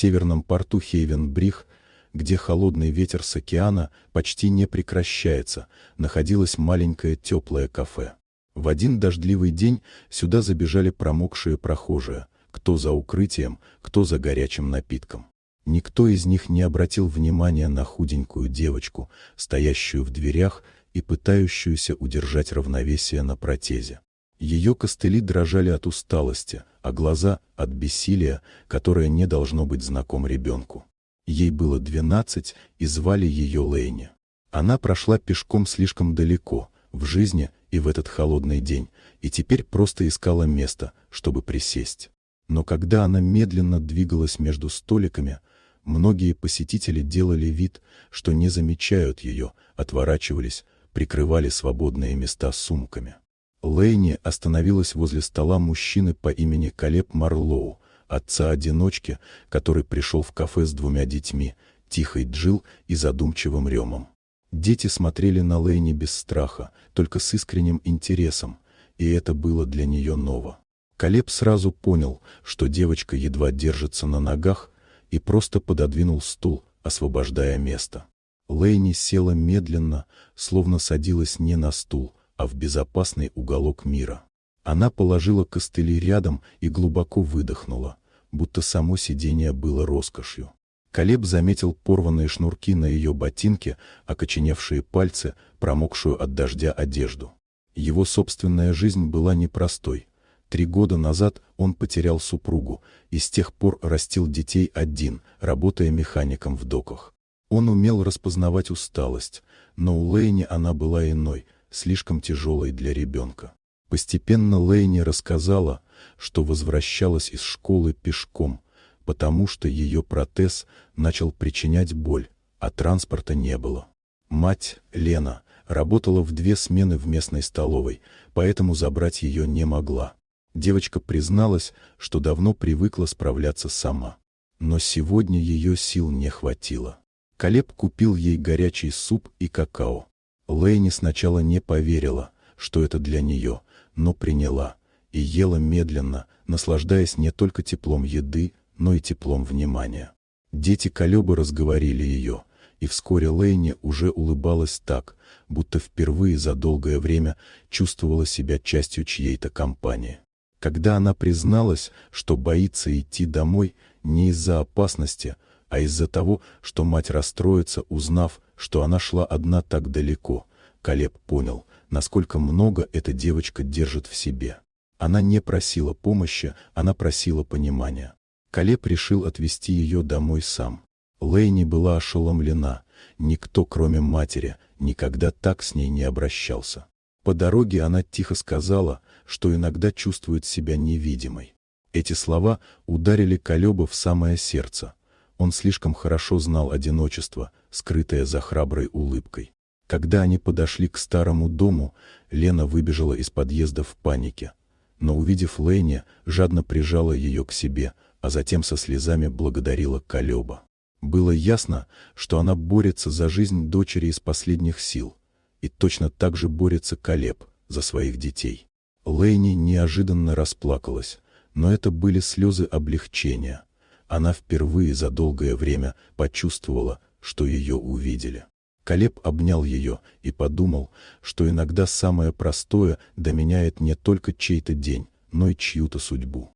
северном порту Хейвен-Бриг, где холодный ветер с океана почти не прекращается, находилось маленькое теплое кафе. В один дождливый день сюда забежали промокшие прохожие, кто за укрытием, кто за горячим напитком. Никто из них не обратил внимания на худенькую девочку, стоящую в дверях и пытающуюся удержать равновесие на протезе. Ее костыли дрожали от усталости, а глаза — от бессилия, которое не должно быть знаком ребенку. Ей было 12, и звали ее Лэйни. Она прошла пешком слишком далеко, в жизни и в этот холодный день, и теперь просто искала место, чтобы присесть. Но когда она медленно двигалась между столиками, многие посетители делали вид, что не замечают ее, отворачивались, прикрывали свободные места сумками. Лэйни остановилась возле стола мужчины по имени Калеб Марлоу, отца-одиночки, который пришел в кафе с 2 детьми, тихой Джилл и задумчивым Ремом. Дети смотрели на Лэйни без страха, только с искренним интересом, и это было для нее ново. Калеб сразу понял, что девочка едва держится на ногах, и просто пододвинул стул, освобождая место. Лэйни села медленно, словно садилась не на стул, а в безопасный уголок мира. Она положила костыли рядом и глубоко выдохнула, будто само сидение было роскошью. Калеб заметил порванные шнурки на ее ботинке, окоченевшие пальцы, промокшую от дождя одежду. Его собственная жизнь была непростой. 3 года назад он потерял супругу и с тех пор растил детей один, работая механиком в доках. Он умел распознавать усталость, но у Лэйни она была иной, слишком тяжелой для ребенка. Постепенно Лэйни рассказала, что возвращалась из школы пешком, потому что ее протез начал причинять боль, а транспорта не было. Мать, Лена, работала в 2 смены в местной столовой, поэтому забрать ее не могла. Девочка призналась, что давно привыкла справляться сама. Но сегодня ее сил не хватило. Калеб купил ей горячий суп и какао. Лэйни сначала не поверила, что это для нее, но приняла и ела медленно, наслаждаясь не только теплом еды, но и теплом внимания. Дети Калеба разговорили ее, и вскоре Лэйни уже улыбалась так, будто впервые за долгое время чувствовала себя частью чьей-то компании. Когда она призналась, что боится идти домой не из-за опасности, а из-за того, что мать расстроится, узнав, что она шла одна так далеко, Калеб понял, насколько много эта девочка держит в себе. Она не просила помощи, она просила понимания. Калеб решил отвезти ее домой сам. Лэйни была ошеломлена, никто, кроме матери, никогда так с ней не обращался. По дороге она тихо сказала, что иногда чувствует себя невидимой. Эти слова ударили Калеба в самое сердце. Он слишком хорошо знал одиночество, скрытое за храброй улыбкой. Когда они подошли к старому дому, Лена выбежала из подъезда в панике. Но, увидев Лэйни, жадно прижала ее к себе, а затем со слезами благодарила Калеба. Было ясно, что она борется за жизнь дочери из последних сил. И точно так же борется Калеб за своих детей. Лэйни неожиданно расплакалась, но это были слезы облегчения. Она впервые за долгое время почувствовала, что ее увидели. Калеб обнял ее и подумал, что иногда самое простое доменяет не только чей-то день, но и чью-то судьбу.